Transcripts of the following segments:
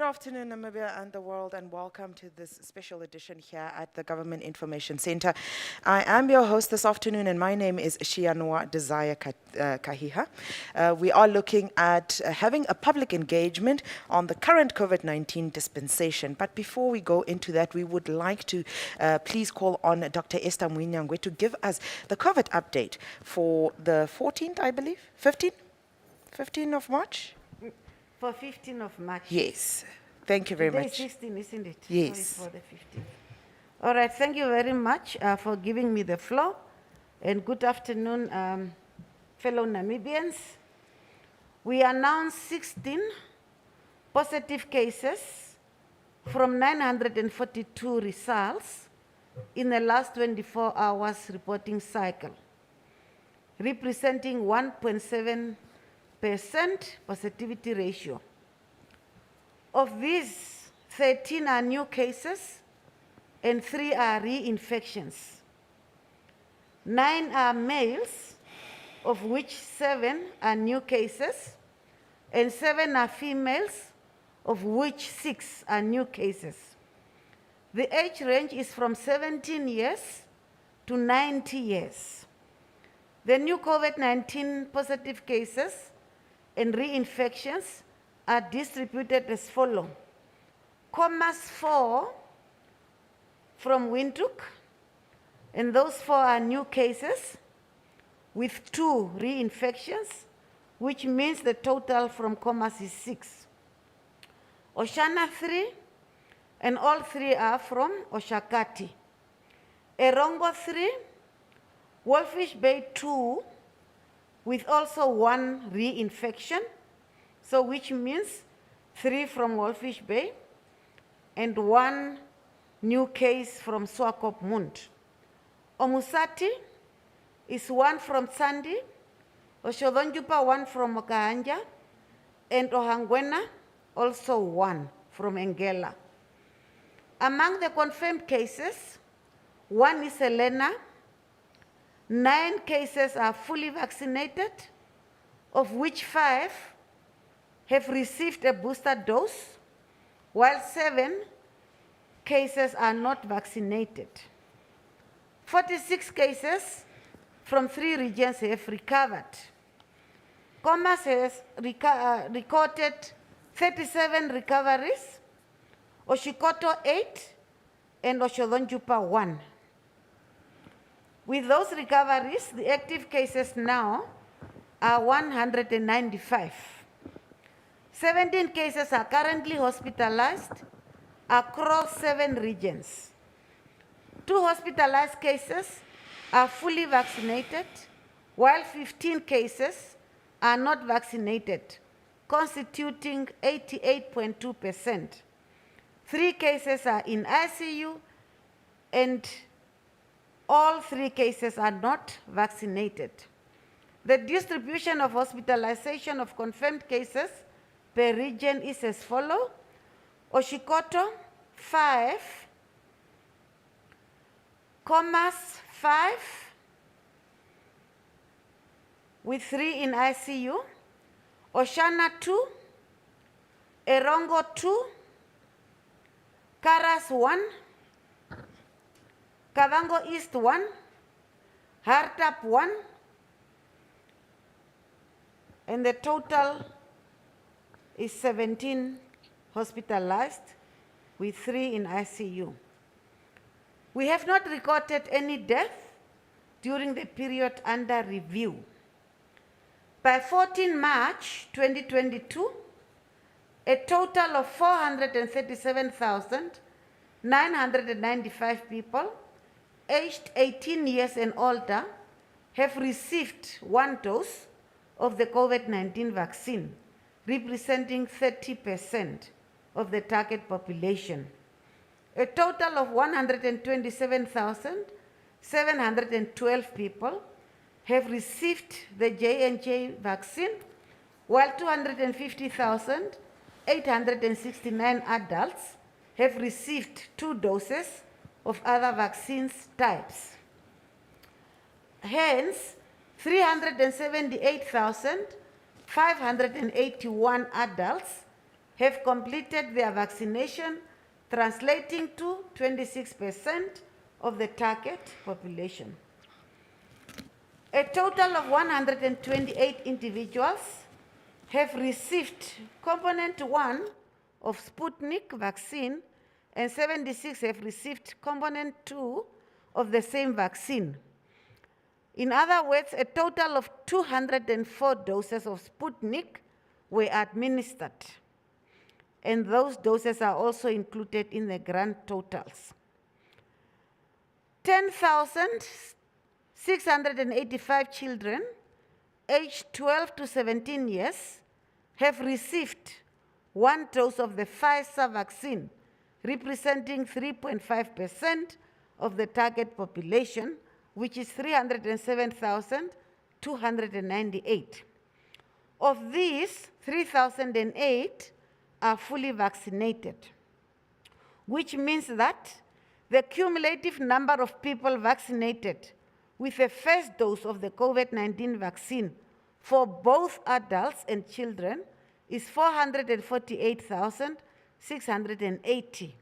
afternoon, Namibia and the world, and welcome to this special edition here at the Government Information Center. I am your host this afternoon, and my name is Shianoa Desire Kahiha. We are looking at having a public engagement on the current COVID-19 dispensation. But before we go into that, we would like to please call on Dr. Esther Mwinyangwe to give us the COVID update for the 14th, I believe, 15th of March? For 15th of March. Yes. Thank you very Today much. is 16, isn't it? Yes. For the 15th. All right. Thank you very much for giving me the floor. And good afternoon, fellow Namibians. We announced 16 positive cases from 942 results in the last 24 hours reporting cycle, representing 1.7% positivity ratio. Of these, 13 are new cases and 3 are reinfections. 9 are males, of which 7 are new cases, and 7 are females, of which 6 are new cases. The age range is from 17 years to 90 years. The new COVID-19 positive cases and reinfections are distributed as follows. Commas 4 from Windhoek, and those 4 are new cases with 2 reinfections, which means the total from Commas is 6. Oshana 3, and all 3 are from Oshakati. Erongo 3, Wolfish Bay 2, with also 1 reinfection, so which means 3 from Wolfish Bay and 1 new case from Swakopmund. Omusati is 1 from Tsandi, Oshodonjupa 1 from Okahanja, and Ohangwena also 1 from Engela. Among the confirmed cases, 1 is Elena. 9 cases are fully vaccinated, of which 5 have received a booster dose, while 7 cases are not vaccinated. 46 cases from 3 regions have recovered. Commas has recorded 37 recoveries, Oshikoto 8, and Oshodonjupa 1. With those recoveries, the active cases now are 195. 17 cases are currently hospitalized across 7 regions. 2 hospitalized cases are fully vaccinated, while 15 cases are not vaccinated, constituting 88.2%. 3 cases are in ICU, and all 3 cases are not vaccinated. The distribution of hospitalization of confirmed cases per region is as follows. Oshikoto 5, Commas 5, with 3 in ICU, Oshana 2, Erongo 2, Karas 1, Kavango East 1, Hartap 1, and the total is 17 hospitalized with 3 in ICU. We have not recorded any death during the period under review. By 14 March 2022, a total of 437,995 people aged 18 years and older have received 1 dose of the COVID-19 vaccine, representing 30% of the target population. A total of 127,712 people have received the J&J vaccine, while 250,869 adults have received 2 doses of other vaccines types. Hence, 378,581 adults have completed their vaccination, translating to 26% of the target population. A total of 128 individuals have received component 1 of Sputnik vaccine, and 76 have received component 2 of the same vaccine. In other words, a total of 204 doses of Sputnik were administered, and those doses are also included in the grand totals. 10,685 children aged 12 to 17 years have received 1 dose of the Pfizer vaccine, representing 3.5% of the target population, which is 307,298. Of these, 3,008 are fully vaccinated, which means that the cumulative number of people vaccinated with the first dose of the COVID-19 vaccine for both adults and children is 448,680,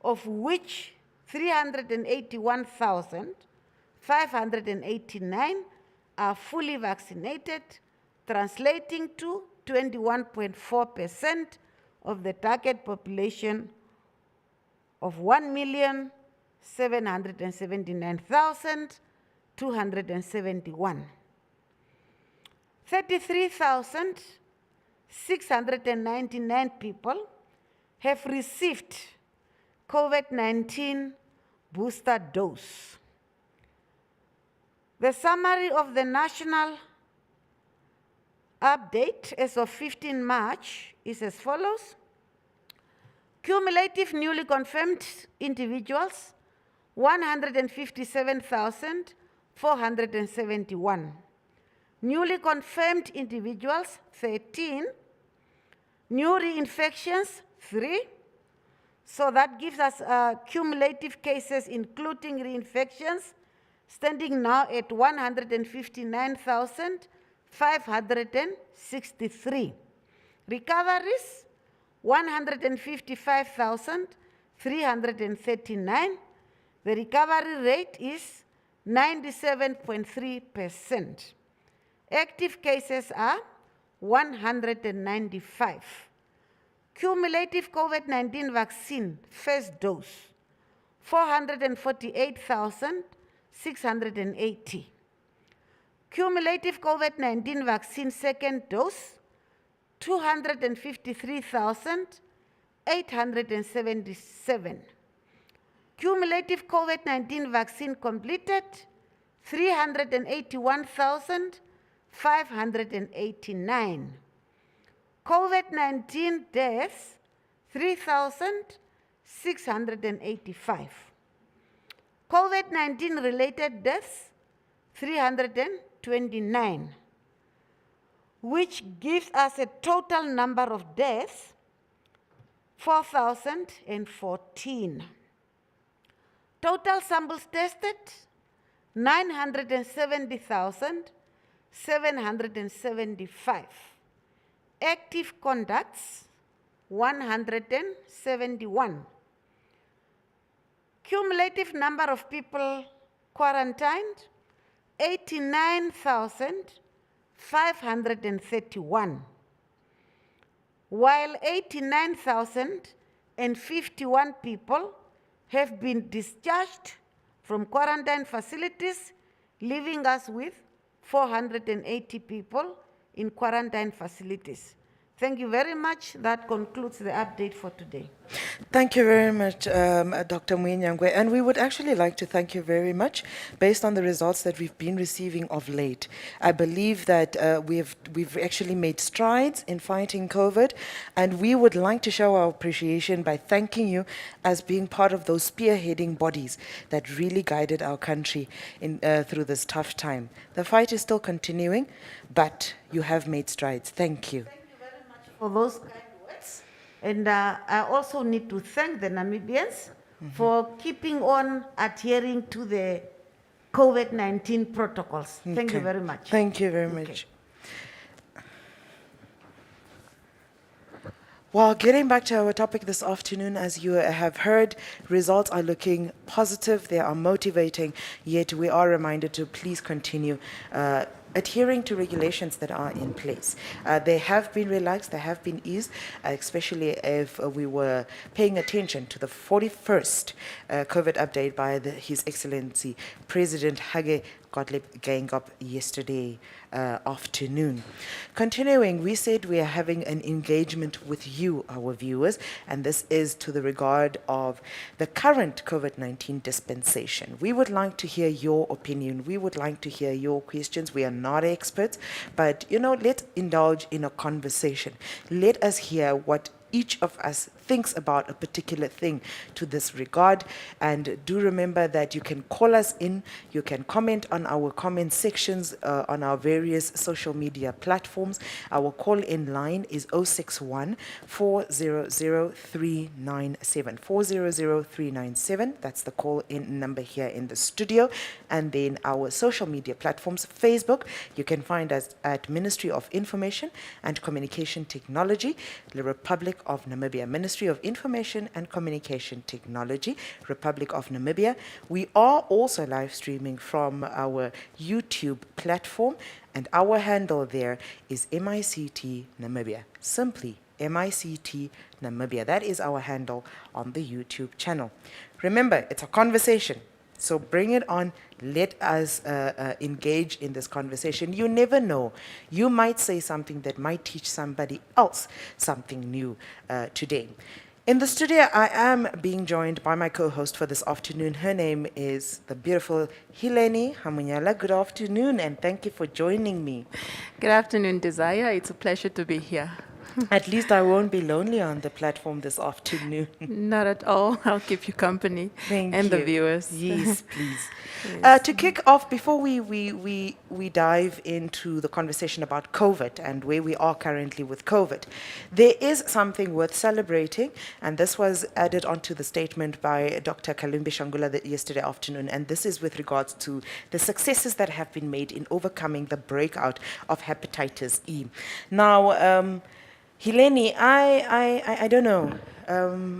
of which 381,589 are fully vaccinated, translating to 21.4% of the target population of 1,779,271. 33,699 people have received COVID-19 booster dose. The summary of the national update as of 15 March is as follows. Cumulative newly confirmed individuals, 157,471. Newly confirmed individuals, 13. New reinfections, 3. So that gives us cumulative cases, including reinfections, standing now at 159,563. Recoveries, 155,339. The recovery rate is 97.3%. Active cases are 195. Cumulative COVID-19 vaccine first dose, 448,680. Cumulative COVID-19 vaccine second dose, 253,877. Cumulative COVID-19 vaccine completed, 381,589. COVID-19 deaths, 3,685. COVID-19 related deaths, 329, which gives us a total number of deaths, 4,014. Total samples tested, 970,775. Active contacts, 171. Cumulative number of people quarantined, 89,531. While 89,051 people have been discharged from quarantine facilities, leaving us with 480 people in quarantine facilities. Thank you very much. That concludes the update for today. Thank you very much, Dr. Mwenyangwe. And we would actually like to thank you very much based on the results that we've been receiving of late. I believe that we've actually made strides in fighting COVID, and we would like to show our appreciation by thanking you as being part of those spearheading bodies that really guided our country through this tough time. The fight is still continuing, but you have made strides. Thank you. For those kind words. And I also need to thank the Namibians for keeping on adhering to the COVID-19 protocols. Thank you very much. Thank you very much. Well, getting back to our topic this afternoon, as you have heard, results are looking positive, they are motivating, yet we are reminded to please continue adhering to regulations that are in place. They have been relaxed, they have been eased, especially if we were paying attention to the 41st COVID update by His Excellency President Hage Gottlieb Geingob yesterday afternoon. Continuing, we said we are having an engagement with you, our viewers, and this is to the regard of the current COVID-19 dispensation. We would like to hear your opinion. We would like to hear your questions. We are not experts, but let's indulge in a conversation. Let us hear what each of us thinks about a particular thing to this regard. And do remember that you can call us in, you can comment on our comment sections on our various social media platforms. Our call-in line is 061 400 397. 400 397. That's the call-in number here in the studio. And then our social media platforms, Facebook, you can find us at Ministry of Information and Communication Technology, the Republic of Namibia, Ministry of Information and Communication Technology, Republic of Namibia. We are also live streaming from our YouTube platform, and our handle there is MICT Namibia. Simply MICT Namibia. That is our handle on the YouTube channel. Remember, it's a conversation. So bring it on. Let us engage in this conversation. You never know. You might say something that might teach somebody else something new today. In the studio, I am being joined by my co-host for this afternoon. Her name is the beautiful Hileni Hamunyala. Good afternoon, and thank you for joining me. Good afternoon, Desire. It's a pleasure to be here. At least I won't be lonely on the platform this afternoon. Not at all. I'll keep you company. Thank and you. The viewers. Yes, please. Yes. To kick off, before we dive into the conversation about COVID and where we are currently with COVID, there is something worth celebrating, and this was added onto the statement by Dr. Kalumbi Shangula yesterday afternoon, and this is with regards to the successes that have been made in overcoming the breakout of hepatitis E. Now, Hileni, I don't know.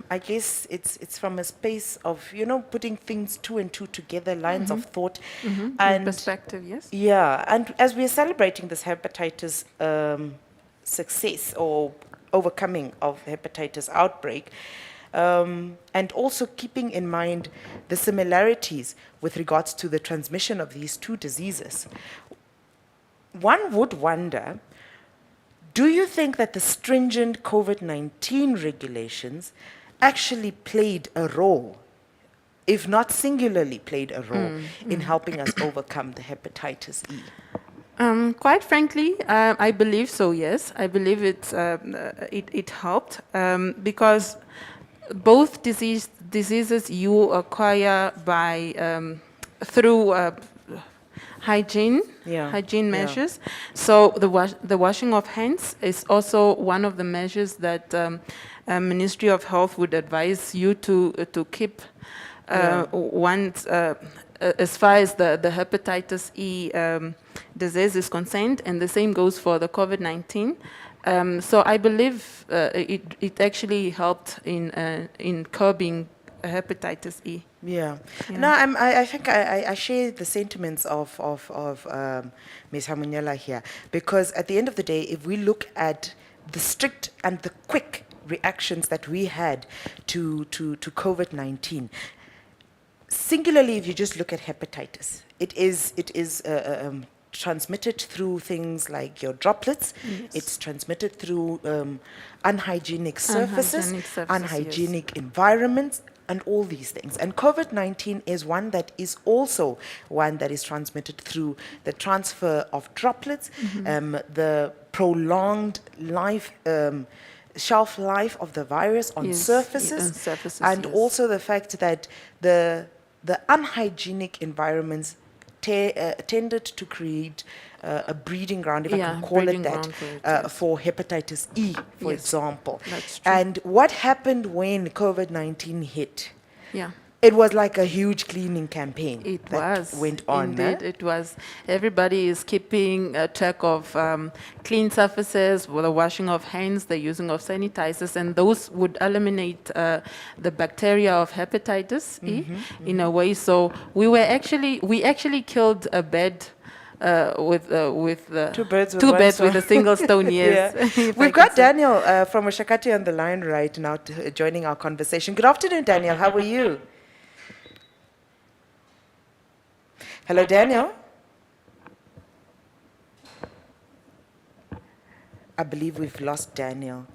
I guess it's from a space of, putting things two and two together, lines of thought. And perspective, yes. Yeah, and as we're celebrating this hepatitis success or overcoming of hepatitis outbreak, and also keeping in mind the similarities with regards to the transmission of these two diseases, one would wonder, do you think that the stringent COVID-19 regulations actually played a role, if not singularly played a role, in helping us overcome the hepatitis E? Quite frankly, I believe so, yes. I believe it helped because both diseases you acquire by through hygiene measures. So the washing of hands is also one of the measures that Ministry of Health would advise you to keep once as far as the hepatitis E disease is concerned, and the same goes for the COVID-19. So I believe it actually helped in curbing hepatitis E. Yeah. No, I think I share the sentiments of Ms. Hamunyala here, because at the end of the day, if we look at the strict and the quick reactions that we had to COVID-19, singularly, if you just look at hepatitis, it is transmitted through things like your droplets. Yes. It's transmitted through unhygienic surfaces, unhygienic yes. environments, and all these things. And COVID-19 is one that is also one that is transmitted through the transfer of droplets, the prolonged shelf life of the virus on surfaces, and also the fact that the unhygienic environments tended to create a breeding ground, if I can call it that, for hepatitis E, for example. That's true. And what happened when COVID-19 hit? Yeah. It was like a huge cleaning campaign It that was. went on. Indeed, it was. Everybody is keeping track of clean surfaces, the washing of hands, the using of sanitizers, and those would eliminate the bacteria of hepatitis E in a way. So we actually killed a bed with Two birds with two one birds stone. with a single stone. Yes. Yeah. if I We've can got say. Daniel from Oshakati on the line right now joining our conversation. Good afternoon, Daniel. How are you? Hello, Daniel. I believe we've lost Daniel.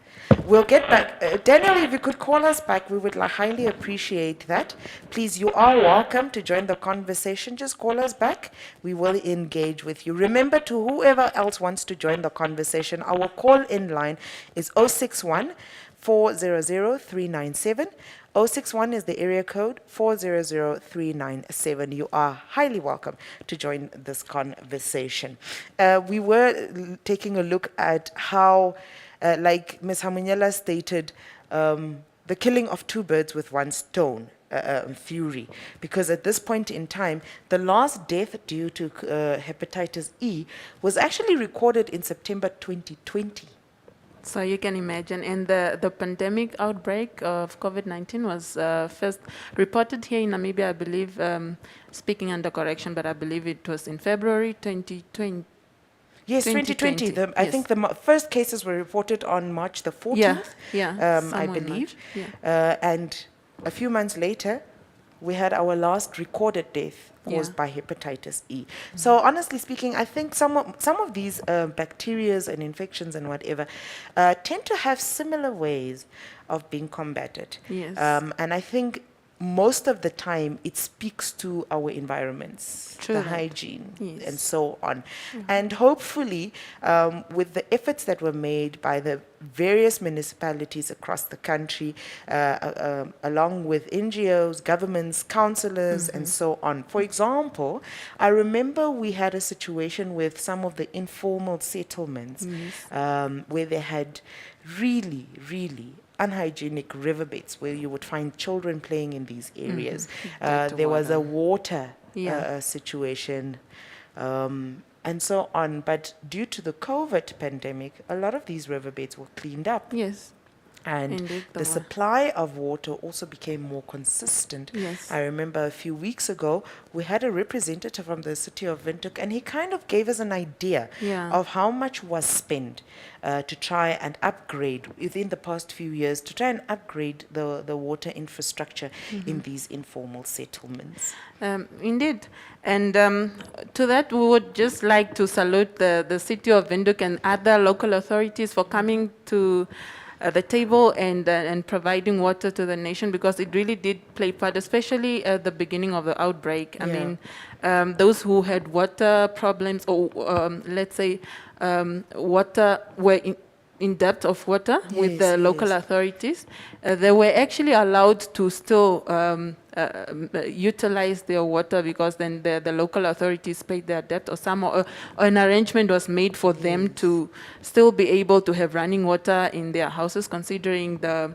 We'll get back. Daniel, if you could call us back, we would highly appreciate that. Please, you are welcome to join the conversation. Just call us back. We will engage with you. Remember, to whoever else wants to join the conversation, our call-in line is 061 400 397. 061 is the area code, 400 397. You are highly welcome to join this conversation. We were taking a look at how, like Ms. Hamunyela stated, the killing of two birds with one stone theory, because at this point in time, the last death due to hepatitis E was actually recorded in September 2020. So you can imagine, and the pandemic outbreak of COVID-19 was first reported here in Namibia, I believe, speaking under correction, but I believe it was in February 2020. Yes, 2020. I yes. think the first cases were reported on March the 14th, I somewhere in believe. March, yeah. And a few months later, we had our last recorded death caused by hepatitis E. So honestly speaking, I think some of these bacterias and infections and whatever tend to have similar ways of being combated. Yes. And I think most of the time it speaks to our environments, True the that. hygiene, Yes. and so on. And hopefully, with the efforts that were made by the various municipalities across the country, along with NGOs, governments, councillors, and so on. For example, I remember we had a situation with some of the informal settlements where they had really, really unhygienic riverbeds where you would find children playing in these areas. There was a water situation, and so on. But due to the COVID pandemic, a lot of these riverbeds were cleaned up. Yes. And Indeed, the supply of water also became more consistent. Yes. I remember a few weeks ago, we had a representative from the city of Windhoek, and he kind of gave us an idea of how much was spent to try and upgrade within the past few years, to try and upgrade the water infrastructure in these informal settlements. Indeed. And to that, we would just like to salute the city of Windhoek and other local authorities for coming to the table and providing water to the nation, because it really did play part, especially at the beginning of the outbreak. I mean, those who had water problems, or let's say water were in depth of water with the local authorities, they were actually allowed to still utilize their water, because then the local authorities paid their debt, or an arrangement was made for them to still be able to have running water in their houses, considering the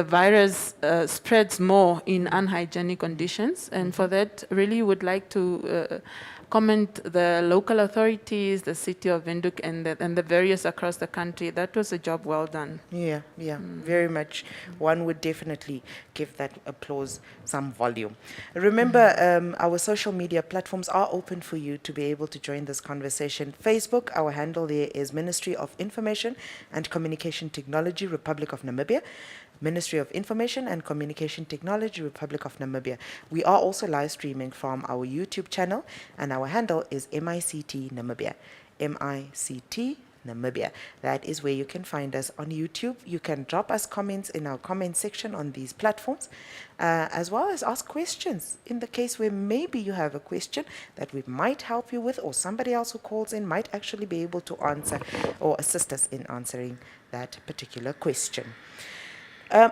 virus spreads more in unhygienic conditions. And for that, really would like to comment the local authorities, the city of Windhoek, and the various across the country. That was a job well done. Yeah, very much. One would definitely give that applause some volume. Remember, our social media platforms are open for you to be able to join this conversation. Facebook, our handle there is Ministry of Information and Communication Technology, Republic of Namibia. Ministry of Information and Communication Technology, Republic of Namibia. We are also live streaming from our YouTube channel, and our handle is MICT Namibia. MICT Namibia. That is where you can find us on YouTube. You can drop us comments in our comment section on these platforms, as well as ask questions in the case where maybe you have a question that we might help you with, or somebody else who calls in might actually be able to answer or assist us in answering that particular question.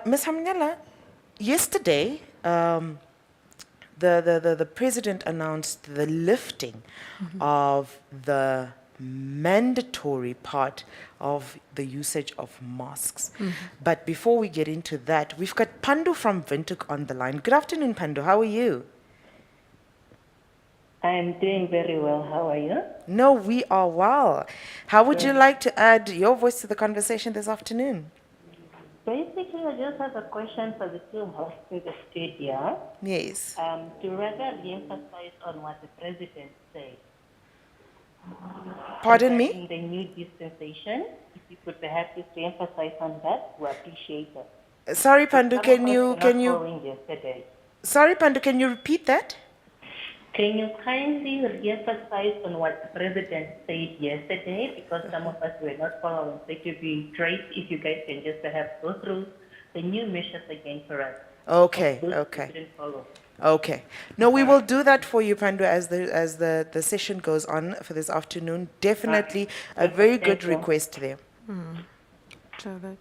Ms. Hamunyela, yesterday, the president announced the lifting of the mandatory part of the usage of masks. But before we get into that, we've got Pandu from Windhoek on the line. Good afternoon, Pandu. How are you? I'm doing very well. How are you? No, we are well. How would you like to add your voice to the conversation this afternoon? Basically, I just have a question for the two hosts in the studio. Yes. To rather re-emphasize on what the president said. Pardon me? In the new dispensation, if you could perhaps just re-emphasize on that, we appreciate it. Sorry, Pandu, Some can of us you were can not you following yesterday. Sorry, Pandu, can you repeat that? Can you kindly re-emphasize on what the president said yesterday? Because some of us were not following. So it would be great if you guys can just perhaps go through the new measures again for us. Okay, Those who okay. didn't follow. Okay. No, we will do that for you, Pandu, as the session goes on for this afternoon. Definitely a very good Thank you. request there. So that-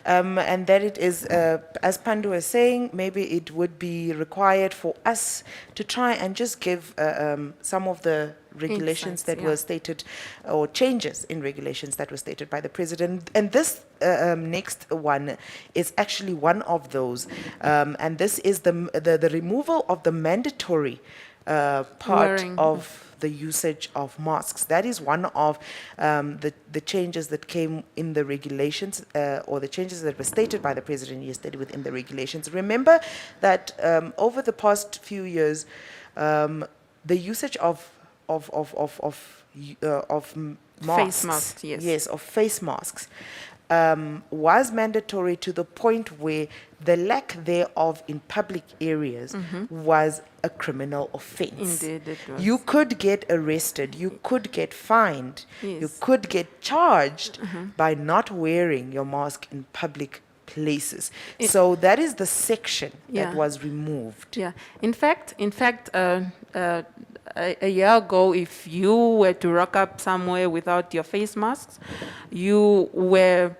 And that it is, as Pandu was saying, maybe it would be required for us to try and just give some of the regulations Insights, that yeah. were stated, or changes in regulations that were stated by the president. And this next one is actually one of those. And this is the removal of the mandatory part Wearing. of the usage of masks. That is one of the changes that came in the regulations, or the changes that were stated by the president yesterday within the regulations. Remember that over the past few years, the usage of masks, Face masks, yes. yes, of face masks, was mandatory to the point where the lack thereof in public areas was a criminal offense. Indeed, it was. You could get arrested, you could get fined, you Yes. could get charged by not wearing your mask in public places. So that is the section Yeah. that was removed. Yeah. In fact, a year ago, if you were to rock up somewhere without your face masks, you were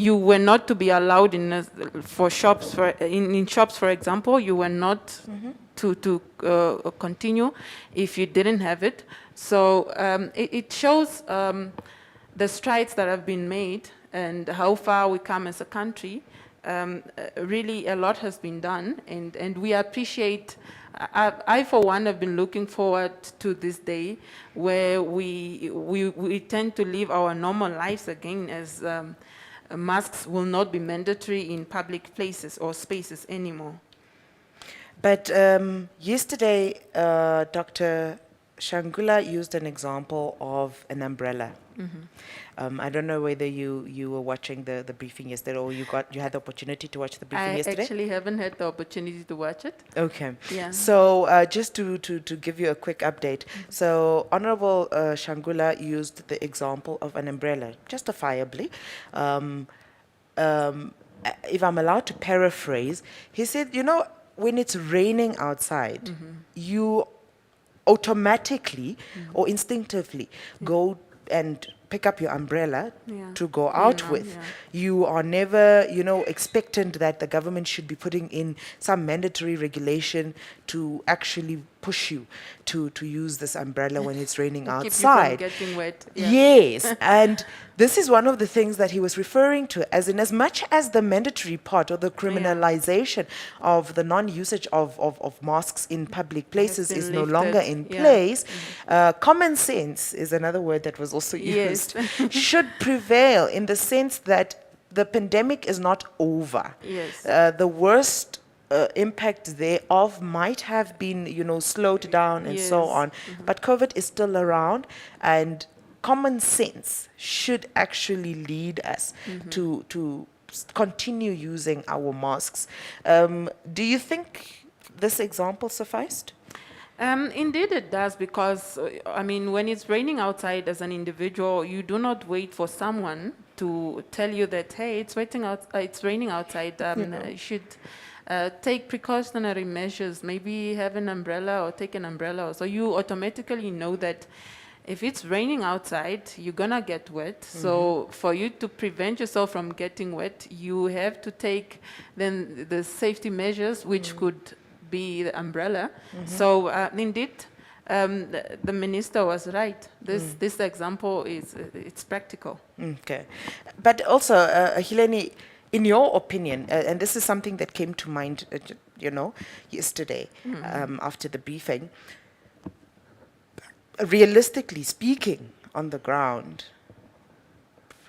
you were not to be allowed for shops. In shops, for example, you were not to continue if you didn't have it. So it shows the strides that have been made and how far we come as a country. Really, a lot has been done, and we appreciate. I, for one, have been looking forward to this day where we tend to live our normal lives again, as masks will not be mandatory in public places or spaces anymore. But yesterday, Dr. Shangula used an example of an umbrella. I don't know whether you were watching the briefing yesterday, or you had the opportunity to watch the briefing I yesterday. actually haven't had the opportunity to watch it. Okay. Yeah. So just to give you a quick update. So Honorable Shangula used the example of an umbrella, justifiably. If I'm allowed to paraphrase, he said, when it's raining outside, you automatically or instinctively go and pick up your umbrella Yeah. to go out with. Yeah. You are never, expectant that the government should be putting in some mandatory regulation to actually push you to use this umbrella when it's raining Keep outside. you from getting wet. Yeah. Yes, and this is one of the things that he was referring to, as in as much as the mandatory part or the criminalization of the non-usage of masks in public places been is no lifted, longer in yeah. place, common sense is another word that was also Yes. used, should prevail in the sense that the pandemic is not over. Yes. The worst impact thereof might have been, slowed down and so Yes. on. But COVID is still around, and common sense should actually lead us to continue using our masks. Do you think this example sufficed? Indeed it does, because, when it's raining outside as an individual, you do not wait for someone to tell you that, hey, it's raining outside, you should take precautionary measures, maybe have an umbrella or take an umbrella. So you automatically know that if it's raining outside, you're gonna get wet. So for you to prevent yourself from getting wet, you have to take then the safety measures, which could be the umbrella. So indeed, the minister was right. This example it's practical. Okay. But also, Hileni, in your opinion, and this is something that came to mind, yesterday after the briefing, realistically speaking, on the ground,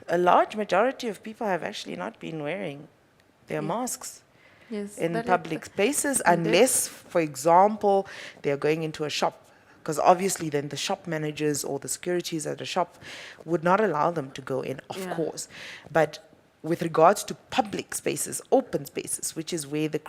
a large majority of people have actually not been wearing their masks Yes, in that public spaces indeed. unless, for example, they're going into a shop. Because obviously then the shop managers or the securities at the shop would not allow them to go in, of Yeah. course. But with regards to public spaces, open spaces, which is where the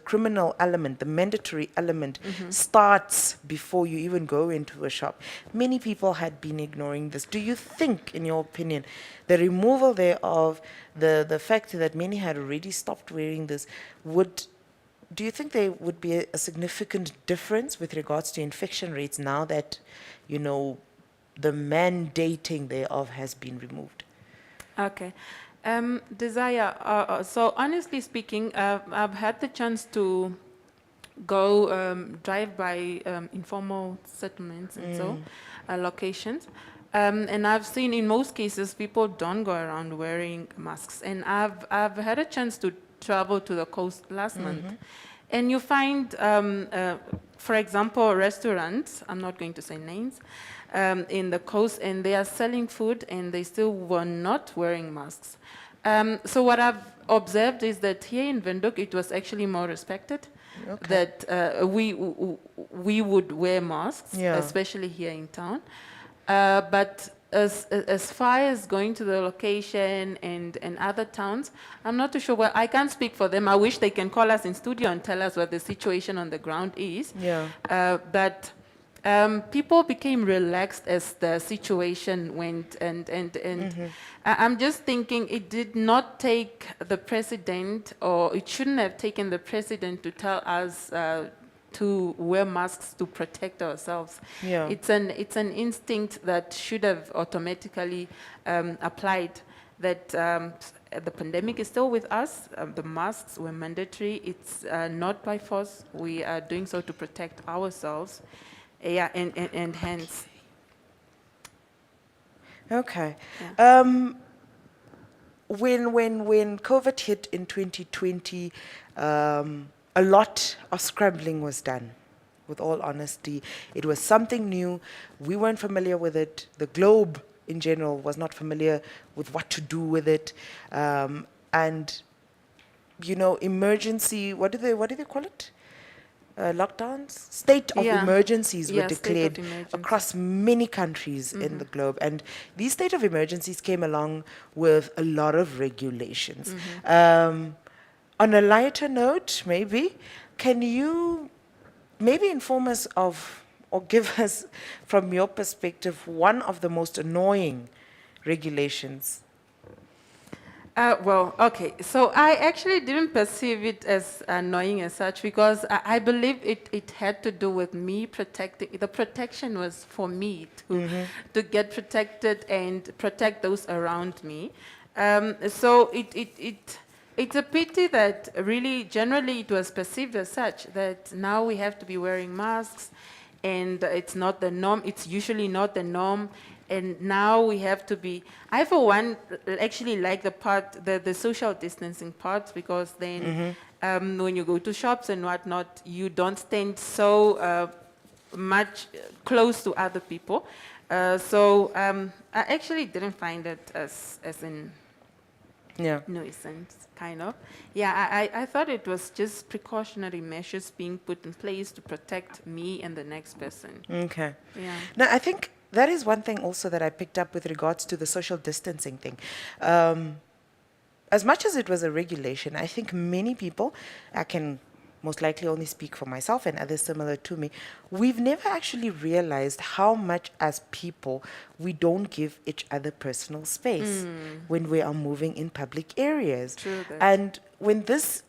criminal element, the mandatory element starts before you even go into a shop, many people had been ignoring this. Do you think, in your opinion, the removal thereof, the fact that many had already stopped wearing this, do you think there would be a significant difference with regards to infection rates now that, the mandating thereof has been removed? Okay. Desire, so honestly speaking, I've had the chance to go drive by informal settlements and locations. And I've seen in most cases people don't go around wearing masks. And I've had a chance to travel to the coast last month. And you find, for example, restaurants, I'm not going to say names, in the coast, and they are selling food and they still were not wearing masks. So what I've observed is that here in Windhoek, it was actually more respected. That we would wear masks, Yeah. especially here in town. But as far as going to the location and other towns, I'm not too sure. Well, I can't speak for them. I wish they can call us in studio and tell us what the situation on the ground is. Yeah. But people became relaxed as the situation went, and I'm just thinking it did not take the president, or it shouldn't have taken the president to tell us to wear masks to protect ourselves. Yeah. It's an instinct that should have automatically applied. That the pandemic is still with us. The masks were mandatory. It's not by force. We are doing so to protect ourselves. Yeah, and hence. Okay. Yeah. When COVID hit in 2020, a lot of scrambling was done. With all honesty, it was something new. We weren't familiar with it. The globe in general was not familiar with what to do with it. And emergency. What do they call it? Lockdowns, state of Yeah. emergencies were Yeah, state of declared emergency. across many countries in the globe, and these state of emergencies came along with a lot of regulations. On a lighter note, maybe, can you maybe inform us of, or give us, from your perspective, one of the most annoying regulations? Well, okay. So I actually didn't perceive it as annoying as such, because I believe it had to do with me protecting. The protection was for me to get protected and protect those around me. So it's a pity that really generally it was perceived as such, that now we have to be wearing masks, and it's not the norm. It's usually not the norm. And now we have to be, I for one actually like the social distancing part, because then when you go to shops and whatnot, you don't stand so much close to other people. So I actually didn't find it as in nuisance, kind of. Yeah, I thought it was just precautionary measures being put in place to protect me and the next person. Okay. Yeah. Now, I think that is one thing also that I picked up with regards to the social distancing thing. As much as it was a regulation, I think many people, I can most likely only speak for myself and others similar to me, we've never actually realized how much as people we don't give each other personal space when we are moving in public areas. True that. And when this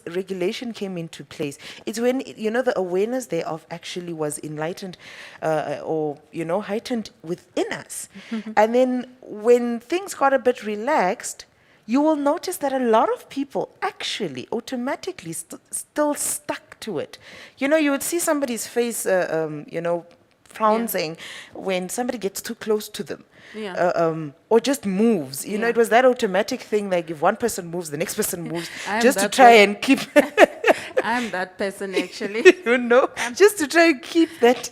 regulation came into place, it's when the awareness thereof actually was enlightened or heightened within us. And then when things got a bit relaxed, you will notice that a lot of people actually automatically still stuck to it. You would see somebody's face, flouncing when somebody gets too close to them. Yeah. Or just moves. You know, Yeah. it was that automatic thing, like if one person moves, the next person moves, I am just to that try per- and keep, I'm that person actually. you know, just to try and keep that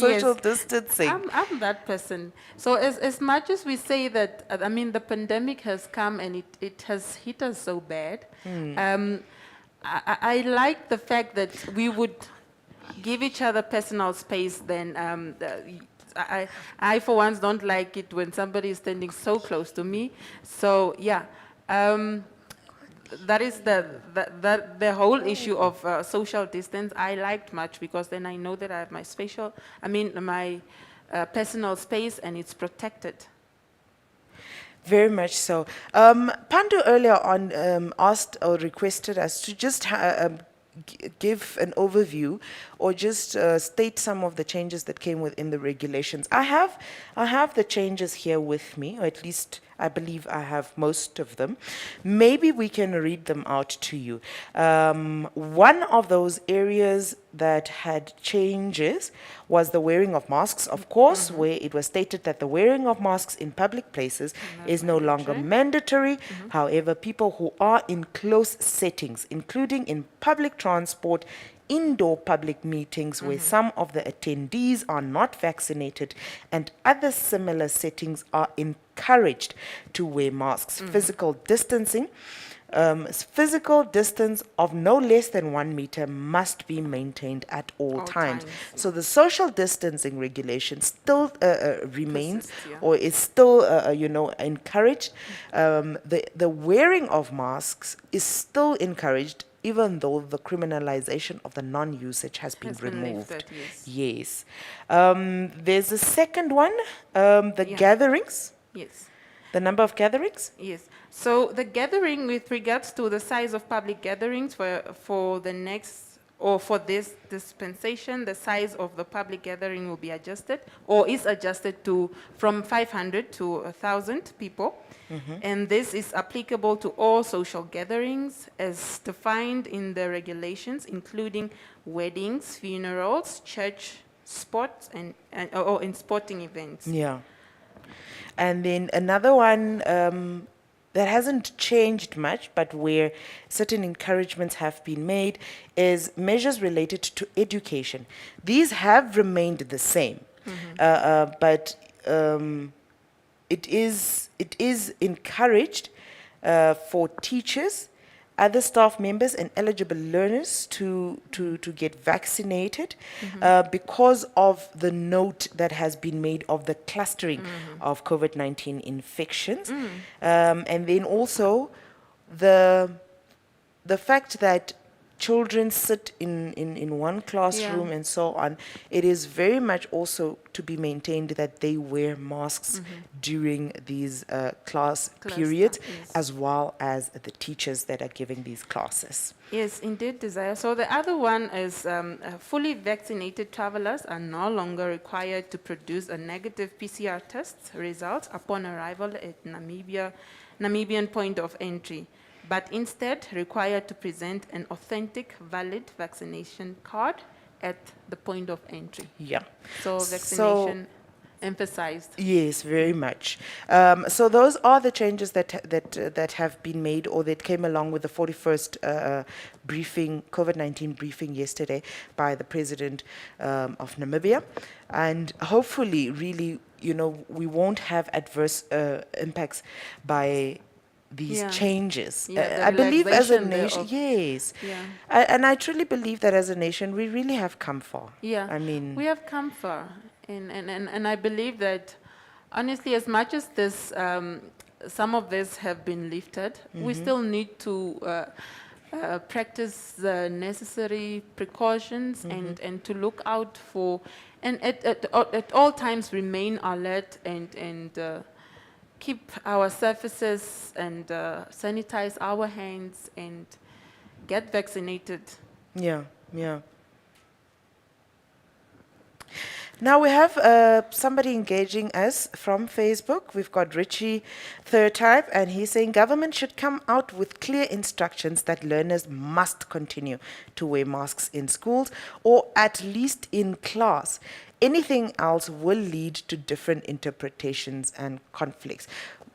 social Yes. distancing. I'm that person. So as much as we say that, I mean, the pandemic has come and it has hit us so bad, I like the fact that we would give each other personal space then. I, for once, don't like it when somebody is standing so close to me. So, yeah. That is the whole issue of social distance I liked much, because then I know that I have my personal space, and it's protected. Very much so. Pandu earlier on asked or requested us to just give an overview or just state some of the changes that came within the regulations. I have the changes here with me, or at least I believe I have most of them. Maybe we can read them out to you. One of those areas that had changes was the wearing of masks, of course, where it was stated that the wearing of masks in public places is no longer mandatory. However, people who are in close settings, including in public transport, indoor public meetings where some of the attendees are not vaccinated, and other similar settings are encouraged to wear masks. Physical distancing. Physical distance of no less than 1 meter must be maintained at all times. So the social distancing regulation still remains, Persists, yeah. or is still, encouraged. The wearing of masks is still encouraged, even though the criminalization of the non-usage has been removed. lifted, yes. Yes. There's a second one, the Yeah. gatherings, Yes. the number of gatherings. Yes. So the gathering, with regards to the size of public gatherings for the next, or for this dispensation, the size of the public gathering will be adjusted, or is adjusted to from 500 to 1,000 people. And this is applicable to all social gatherings as defined in the regulations, including weddings, funerals, church, sports, or in sporting events. Yeah. And then another one that hasn't changed much, but where certain encouragements have been made, is measures related to education. These have remained the same, but it is encouraged for teachers, other staff members, and eligible learners to get vaccinated because of the note that has been made of the clustering of COVID-19 infections. And then also the fact that children sit in one classroom and so on. It is very much also to be maintained that they wear masks during these class periods, yes. as well as the teachers that are giving these classes. Yes, indeed, Desire. So the other one is fully vaccinated travelers are no longer required to produce a negative PCR test result upon arrival at Namibian point of entry, but instead required to present an authentic, valid vaccination card at the point of entry. Yeah. So vaccination emphasized. Yes, very much. So those are the changes that have been made, or that came along with the 41st briefing, COVID-19 briefing yesterday by the president of Namibia, and hopefully, really, we won't have adverse impacts by these changes. Yeah, the I believe as a relaxation nation, thereof. yes, Yeah. and I truly believe that as a nation, we really have come far. Yeah, I mean, we have come far, and I believe that, honestly, as much as this, some of this have been lifted, we still need to practice the necessary precautions and to look out for, and at all times remain alert and keep our surfaces and sanitize our hands and get vaccinated. yeah. Now we have somebody engaging us from Facebook. We've got Richie Third Type, and he's saying government should come out with clear instructions that learners must continue to wear masks in schools or at least in class. Anything else will lead to different interpretations and conflicts.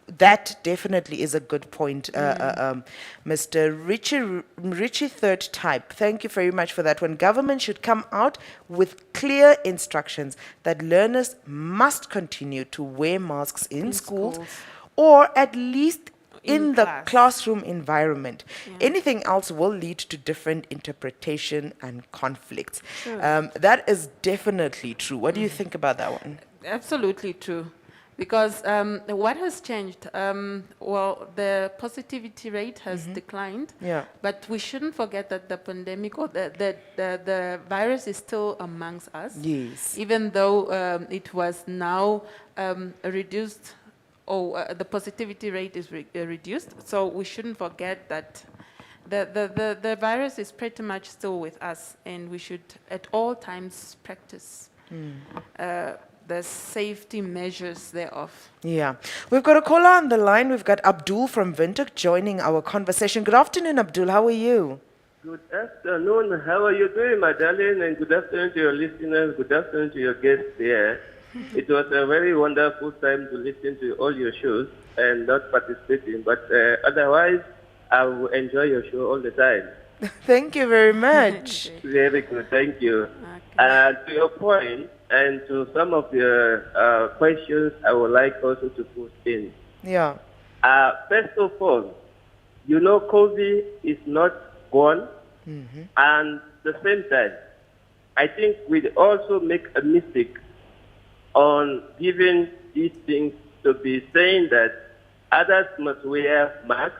That definitely is a good point, Mr. Richie Third Type. Thank you very much for that one. Government should come out with clear instructions that learners must continue to wear masks in schools or at least in the classroom environment. Anything else will lead to different interpretation and conflicts. That is definitely true. What do you think about that one? Absolutely true. Because what has changed? Well, the positivity rate has declined, but we shouldn't forget that the pandemic or the virus is still amongst us. Yes. Even though it was now reduced, or the positivity rate is reduced, so we shouldn't forget that the virus is pretty much still with us, and we should at all times practice the safety measures thereof. Yeah. We've got a caller on the line. We've got Abdul from Windhoek joining our conversation. Good afternoon, Abdul. How are you? Good afternoon. How are you doing, my darling? And good afternoon to your listeners. Good afternoon to your guests there. It was a very wonderful time to listen to all your shows and not participating. But otherwise, I will enjoy your show all the time. Thank you very much. Very good. Thank you. Okay. To your point, and to some of your questions, I would like also to put in. Yeah. First of all, you know, COVID is not gone, and at the same time, I think we also make a mistake on giving these things to be saying that others must wear masks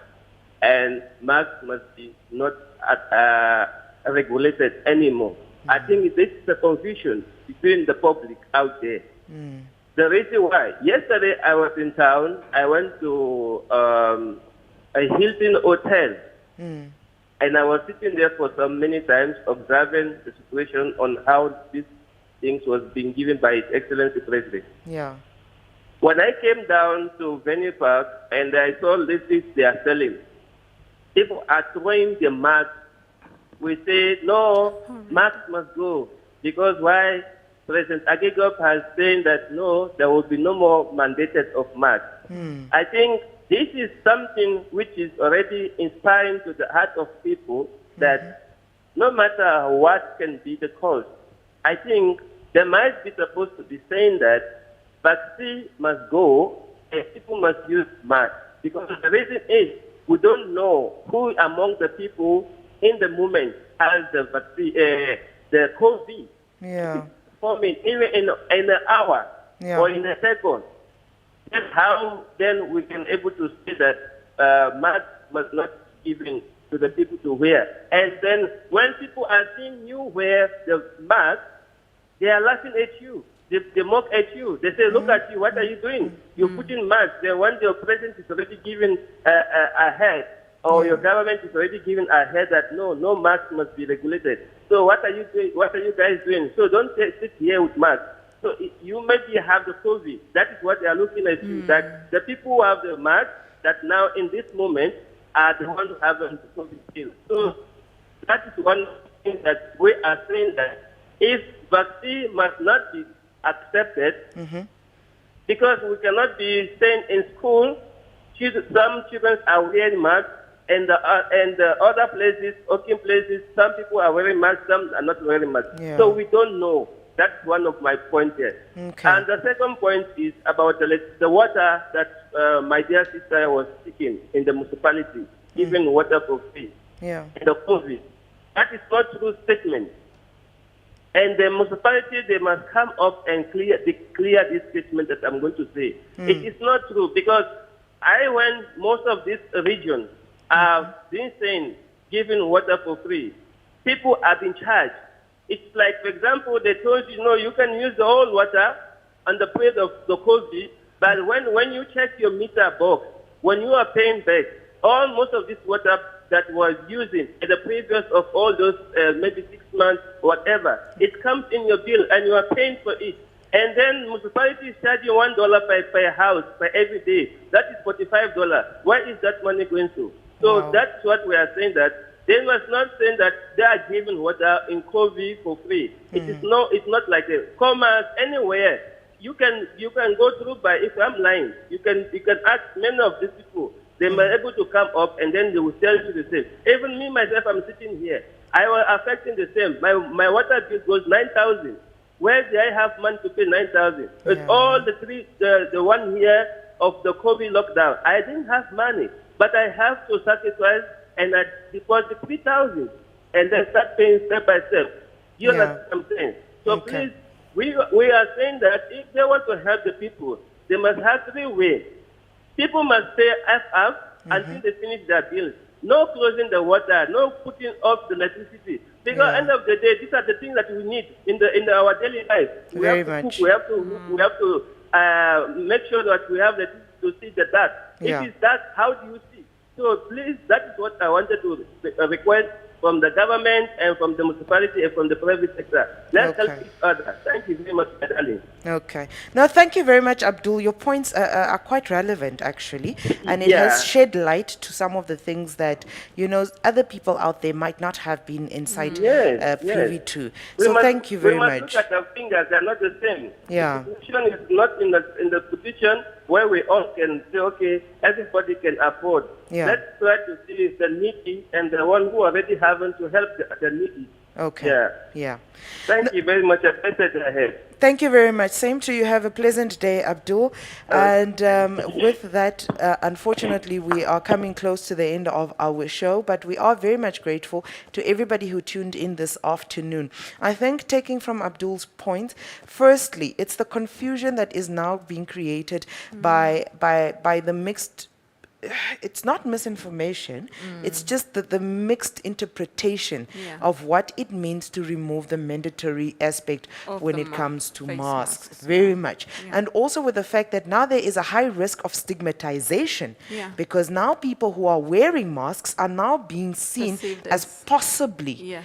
and masks must be not regulated anymore. I think this is a confusion between the public out there. The reason why, yesterday I was in town, I went to a Hilton hotel, and I was sitting there for so many times observing the situation on how these things was being given by His Excellency President. Yeah. When I came down to Venue Park and I saw these things they are selling, people are throwing the mask. We say, no, masks must go. Because why? President Agegop has said that no, there will be no more mandated of masks. I think this is something which is already inspiring to the heart of people that no matter what can be the cause, I think they might be supposed to be saying that vaccine must go and people must use masks. Because the reason is we don't know who among the people in the moment has the vaccine, the COVID. Yeah. Forming even in an hour or in a second. That's how then we can able to say that masks must not be given to the people to wear. And then when people are seeing you wear the mask, they are laughing at you. They mock at you. They say, look at you, what are you doing? You're putting masks. Then when your president is already given a head, or your government is already given a head that no mask must be regulated. So what are you doing? What are you guys doing? So don't sit here with masks. So you maybe have the COVID. That is what they are looking at you. That the people who have the mask, that now in this moment are the ones who have the COVID still. So that is one thing that we are saying that if vaccine must not be accepted, because we cannot be staying in school, some children are wearing masks, and the other places, working places, some people are wearing masks, some are not wearing masks. Yeah. So we don't know. That's one of my points here. Okay. And the second point is about the water that my dear sister was seeking in the municipality, giving water for free. Yeah. In the COVID. That is not true statement. And the municipality, they must come up and clear this statement that I'm going to say. It is not true because I went most of these regions are being saying giving water for free. People are being charged. It's like, for example, they told you, no, you can use the whole water on the period of the COVID, but when you check your meter box, when you are paying back, most of this water that was using at the previous of all those maybe 6 months, whatever, it comes in your bill and you are paying for it. And then municipality is charging $1 per house per every day. That is $45. Where is that money going to? So Wow. that's what we are saying, that they must not say that they are giving water in COVID for free. It's not like a commerce anywhere. You can go through by, if I'm lying, you can ask many of these people. They were able to come up and then they will tell you the same. Even me myself, I'm sitting here. I was affecting the same. My water bill goes 9,000. Where do I have money to pay 9,000? It's all the 1 year of the COVID lockdown. I didn't have money, but I have to sacrifice and I deposit 3,000 and then start paying step by step. You understand what I'm saying? So please, we are saying that if they want to help the people, they must have 3 ways. People must pay FF until they finish their bills. No closing the water, no putting off the electricity. Because end of the day, these are the things that we need in our daily life. We Very have to much. cook, we have to make sure that we have electricity to see the dark. Yeah. If it's dark, how do you see? So please, that is what I wanted to request from the government and from the municipality and from the private sector. Let's help each other. Thank you very much, my darling. Okay. No, thank you very much, Abdul. Your points are quite relevant, actually, and it Yeah. has shed light to some of the things that, other people out there might not have been inside privy to. So thank you very we must much. look at our fingers. They're not the same. Yeah. The situation is not in the position where we all can say, okay, everybody can afford. Yeah. Let's try to see the needy and the one who already haven't to help the needy. Okay. Yeah. Thank you very much. A message ahead. Thank you very much. Same to you. Have a pleasant day, Abdul. And with that, unfortunately, we are coming close to the end of our show, but we are very much grateful to everybody who tuned in this afternoon. I think, taking from Abdul's point, firstly, it's the confusion that is now being created by the mixed. It's not misinformation, it's just the mixed interpretation of what it means to remove the mandatory aspect when it comes to face masks. masks. Very much. And also with the fact that now there is a high risk of stigmatization because now people who are wearing masks are now being seen Perceived as as- possibly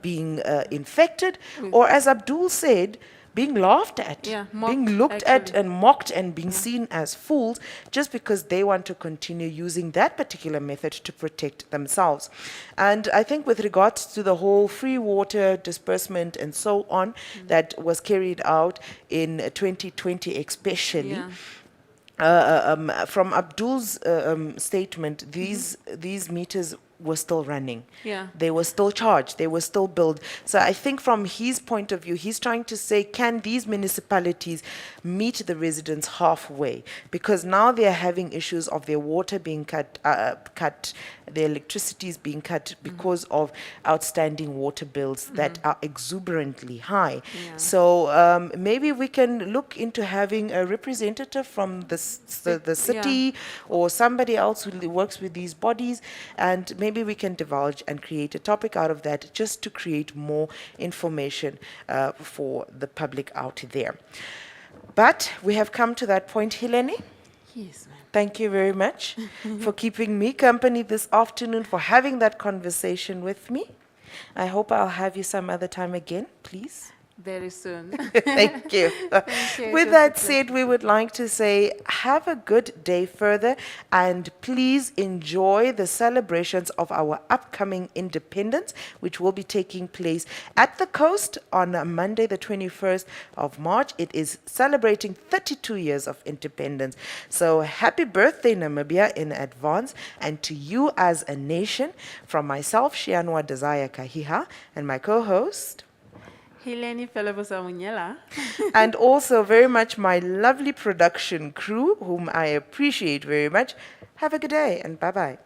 being infected, or as Abdul said, being laughed at, Yeah, being mocked, looked at actually. and mocked and being seen as fools just because they want to continue using that particular method to protect themselves. And I think with regards to the whole free water disbursement and so on that was carried out in 2020 especially, from Abdul's statement, these meters were still running. Yeah. They were still charged. They were still billed. So I think from his point of view, he's trying to say, can these municipalities meet the residents halfway? Because now they are having issues of their water being cut, their electricity is being cut because of outstanding water bills that are exuberantly high. So maybe we can look into having a representative from the city or somebody else who works with these bodies, and maybe we can divulge and create a topic out of that just to create more information for the public out there. But we have come to that point, Helene. Yes, ma'am. Thank you very much for keeping me company this afternoon, for having that conversation with me. I hope I'll have you some other time again, please. Very soon. Thank you. you. With It was that a said, we would like to say have a good day further, and please enjoy the celebrations of our upcoming independence, which will be taking place at the coast on Monday, the 21st of March. It is celebrating 32 years of independence. So happy birthday, Namibia, in advance, and to you as a nation, from myself, Shianwa Desire Kahiha, and my co-host, Hileni Felevosa Munyela. and also very much my lovely production crew, whom I appreciate very much. Have a good day and bye-bye.